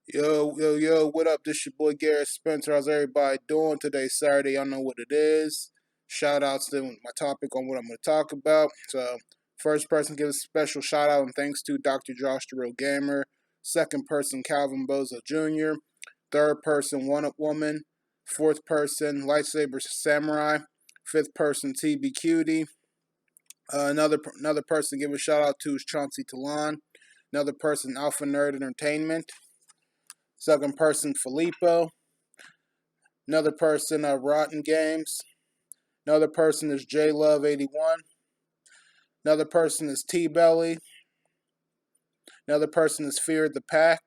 Yo, what up? This your boy Garrett Spencer. How's everybody doing today? Saturday, I know what it is. Shout outs to my topic on what I'm going to talk about. So, first person gives a special shout out and thanks to Dr. Josh the Real Gamer. Second person, Calvin Bozo Jr. Third person, One Up Woman. Fourth person, Lightsaber Samurai. Fifth person, TB Cutie. Another person give a shout out to is Chauncey Talon. Another person, Alpha Nerd Entertainment. Second person, Filippo. Another person, Rotten Games. Another person is J Love 81. Another person is T Belly. Another person is Fear the Pack.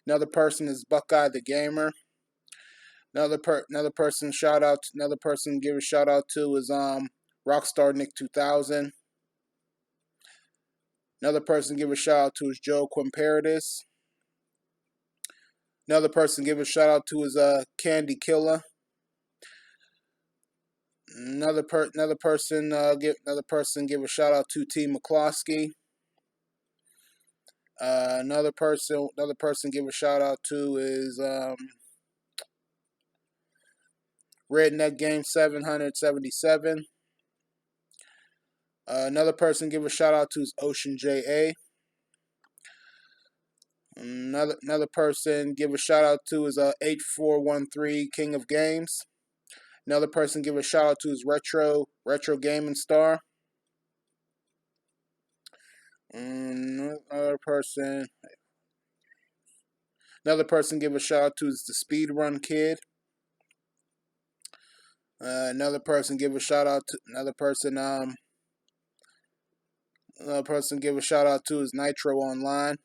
Another person is Buckeye the Gamer. Another person shout out. Another person give a shout out to is Rockstar Nick 2000. Another person give a shout out to is Joe Quimperatus. Another person give a shout out to is Candy Killer. Another person give a shout out to T McCloskey. Another person give a shout out to is Redneck Game 777. Another person give a shout out to is Ocean JA. Another person give a shout out to is 8413 King of Games. Another person give a shout out to is Retro Gaming Star. Another person give a shout out to is the Speedrun Kid. Another person give a shout out to another person give a shout out to is Nitro Online.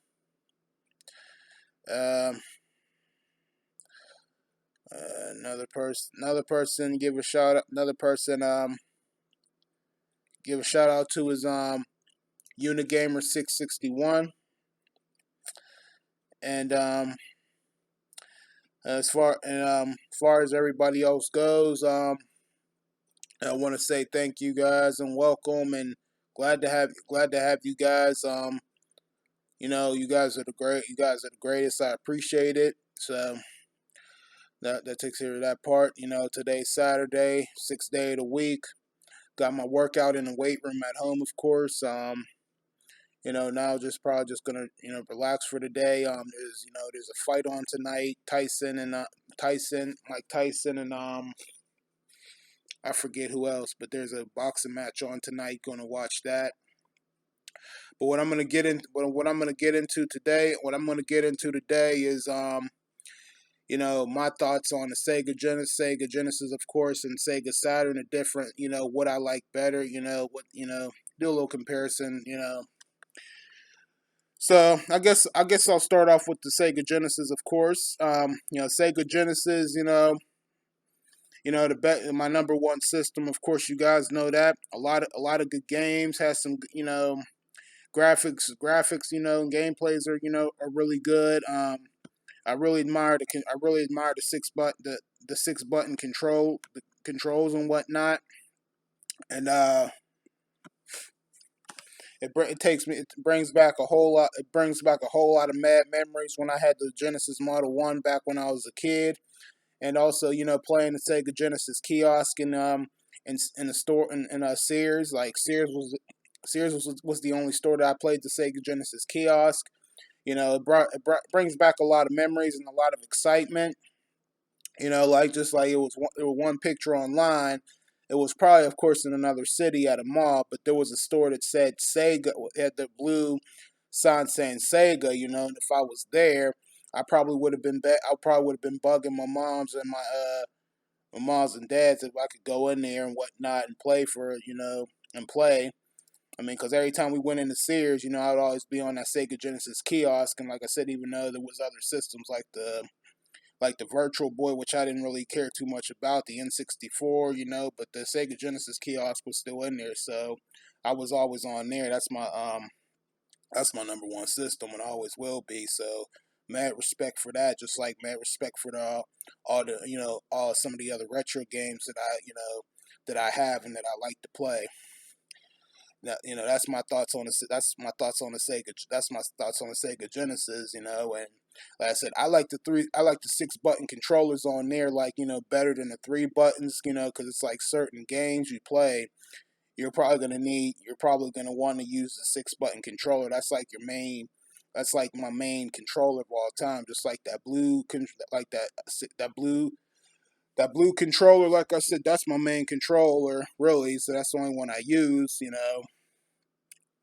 Another person give a shout out. Another person give a shout out to is Unigamer 661. And far as everybody else goes, I want to say thank you guys and welcome and glad to have you guys. You guys are the greatest. I appreciate it. So that takes care of that part. Today's Saturday, 6th day of the week. Got my workout in the weight room at home, of course. Now probably just gonna relax for the day. There's a fight on tonight. Mike Tyson, and I forget who else, but there's a boxing match on tonight. Gonna watch that. But what I'm gonna get into today is my thoughts on the Sega Genesis, of course, and Sega Saturn are different. What I like better. Do a little comparison. So I guess I'll start off with the Sega Genesis, of course. Sega Genesis. My number one system. Of course, you guys know that a lot of good games. Has some graphics. And gameplays are really good. I really admire the six button controls and whatnot, and it brings back a whole lot. It brings back a whole lot of mad memories when I had the Genesis Model 1 back when I was a kid, and also playing the Sega Genesis kiosk in the store in Sears. Like Sears was the only store that I played the Sega Genesis kiosk. Brings back a lot of memories and a lot of excitement. Just like there was one picture online. It was probably, of course, in another city at a mall, but there was a store that said Sega. It had the blue sign saying Sega. And if I was there, I probably would have been. I probably would have been bugging my moms and my moms and dads if I could go in there and whatnot and play and play. I mean, because every time we went into Sears, I'd always be on that Sega Genesis kiosk, and like I said, even though there was other systems like the Virtual Boy, which I didn't really care too much about, the N64, but the Sega Genesis kiosk was still in there, so I was always on there. That's my number one system and always will be. So mad respect for that, just like mad respect for all some of the other retro games that I have and that I like to play. That's my thoughts on the Sega. That's my thoughts on the Sega Genesis. And like I said, I like the 6 button controllers on there, like better than the 3 buttons. Because it's like certain games you play, you're probably gonna want to use the 6 button controller. That's like your main. That's like my main controller of all time. Just like that like that blue controller. Like I said, that's my main controller, really. So that's the only one I use.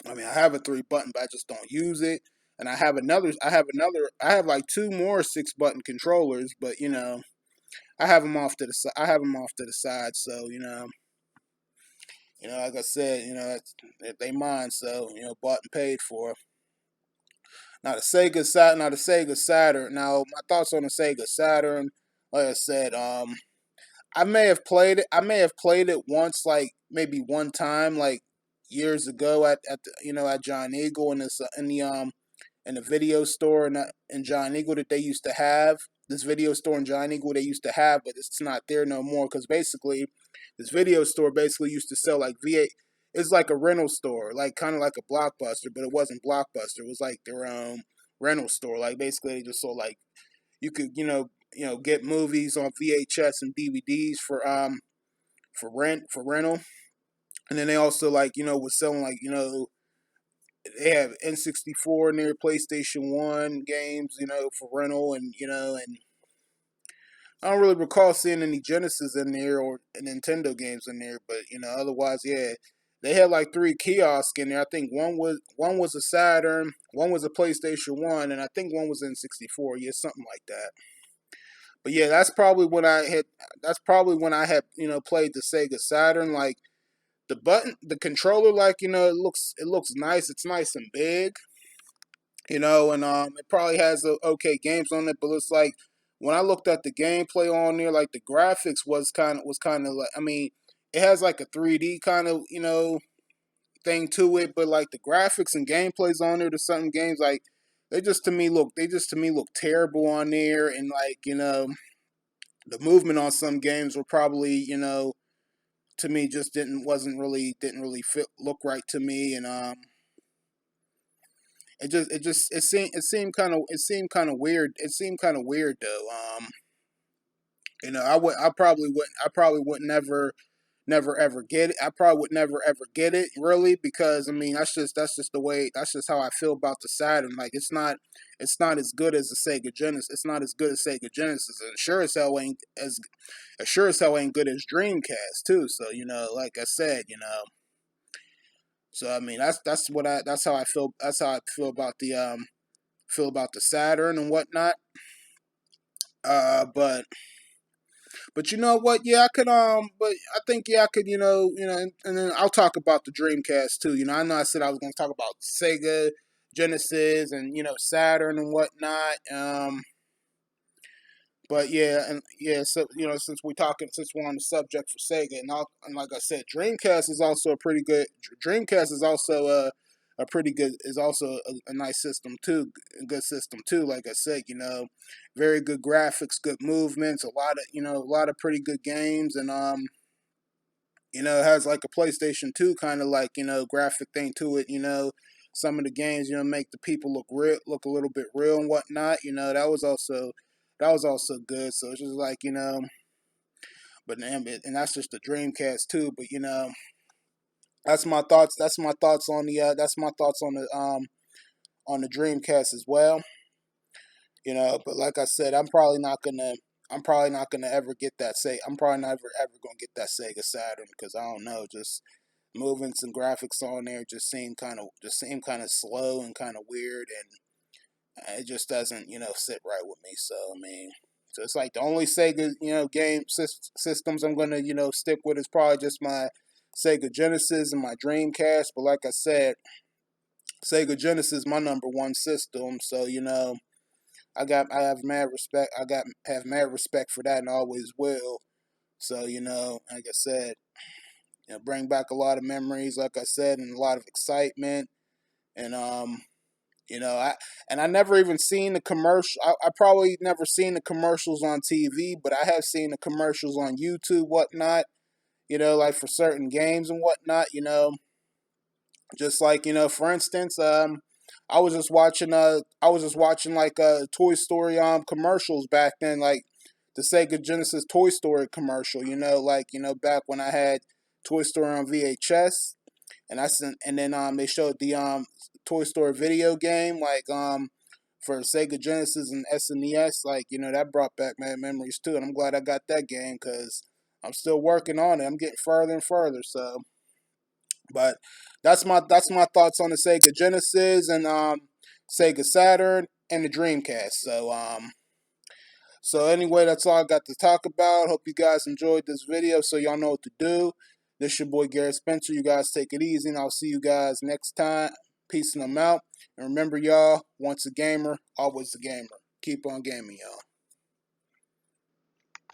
I mean, I have a 3 button, but I just don't use it. And I have like 2 more 6 button controllers, but I have them off to the side. I have them off to the side, so like I said, they mine, so bought and paid for. Now the Sega Saturn. Now my thoughts on the Sega Saturn. Like I said, I may have played it. I may have played it once, like maybe one time, like years ago at John Eagle in the video store in John Eagle that they used to have. This video store in John Eagle they used to have, but it's not there no more because basically this video store basically used to sell like V8. It's like a rental store, like kind of like a Blockbuster, but it wasn't Blockbuster. It was like their own rental store. Like basically they just sold like you could get movies on VHS and DVDs for rental, and then they also like was selling like they have N64 in their PlayStation 1 games, for rental, and I don't really recall seeing any Genesis in there or Nintendo games in there, but otherwise, yeah, they had like 3 kiosks in there. I think one was a Saturn, one was a PlayStation 1, and I think one was N64. Yeah, something like that. But yeah, That's probably when I had played the Sega Saturn. Like the controller, like it looks nice. It's nice and big, and it probably has okay games on it, but it's like when I looked at the gameplay on there, like the graphics was kind of like, I mean, it has like a 3D kind of thing to it, but like the graphics and gameplays on there to some games, like they just to me look terrible on there, and like the movement on some games were probably to me just didn't really fit look right to me, and it seemed kind of weird though. I probably would never ever get it. I probably would never ever get it really, because I mean that's just how I feel about the Saturn. Like it's not as good as the Sega Genesis. It's not as good as Sega Genesis, and sure as hell ain't good as Dreamcast too. So like I said, so I mean that's how I feel. That's how I feel about the Saturn and whatnot. But you know what? Yeah, I could. But I think I could. And then I'll talk about the Dreamcast too. I know I said I was going to talk about Sega, Genesis, and Saturn and whatnot. But yeah, and yeah. So since we're on the subject for Sega, and like I said, Dreamcast is also a pretty good. Dreamcast is also a pretty good is also a nice system too, a good system too. Like I said, very good graphics, good movements, a lot of pretty good games, and it has like a PlayStation 2 kind of like graphic thing to it. Some of the games make the people look a little bit real and whatnot. That was also good. So it's just like and that's just the Dreamcast too. But that's my thoughts. That's my thoughts on the Dreamcast as well. But like I said, I'm probably not gonna ever get that Sega. I'm probably never ever gonna get that Sega Saturn because I don't know, just movements and graphics on there just seem kind of slow and kind of weird, and it just doesn't sit right with me. So I mean, so it's like the only Sega systems I'm gonna stick with is probably just my Sega Genesis and my Dreamcast. But like I said, Sega Genesis is my number one system. So I have mad respect. Have mad respect for that, and always will. So like I said, bring back a lot of memories. Like I said, and a lot of excitement. And I never even seen the commercial. I probably never seen the commercials on TV, but I have seen the commercials on YouTube, whatnot. Like for certain games and whatnot. Just like, for instance, I was just watching like Toy Story commercials back then, like the Sega Genesis Toy Story commercial. Like back when I had Toy Story on VHS, and then they showed the Toy Story video game, like for Sega Genesis and SNES. Like that brought back mad memories too, and I'm glad I got that game because I'm still working on it. I'm getting further and further. So, but that's my thoughts on the Sega Genesis and Sega Saturn and the Dreamcast. So anyway, that's all I got to talk about. Hope you guys enjoyed this video, so y'all know what to do. This your boy Garrett Spencer. You guys take it easy, and I'll see you guys next time. Peace and I'm out. And remember, y'all, once a gamer, always a gamer. Keep on gaming, y'all.